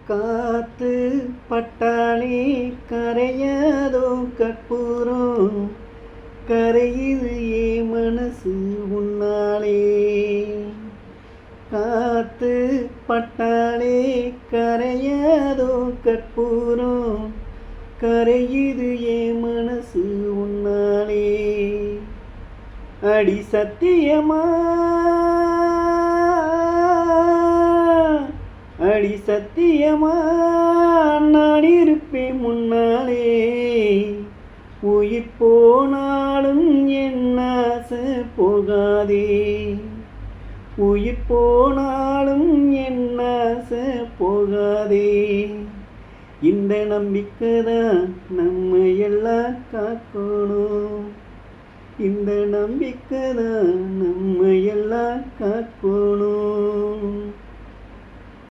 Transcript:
காத்து பட்டாலே கரையாதோ கற்பூரம், கரையுது ஏ மனசு உன்னாலே. காத்து பட்டாலே கரையாதோ கற்பூரம், கரையுது ஏ மனசு உன்னாலே. அடி சத்தியமா, அடி சத்தியமா நான் இருப்பேன் முன்னாலே. உயிர் போனாலும் என் ஆசை போகாதே, உயிர் போனாலும் என் ஆசை போகாதே. இந்த நம்பிக்கைதான் நம்ம எல்லாம் காக்கணும், இந்த நம்பிக்கைதான் நம்ம எல்லாம் காக்கணும்.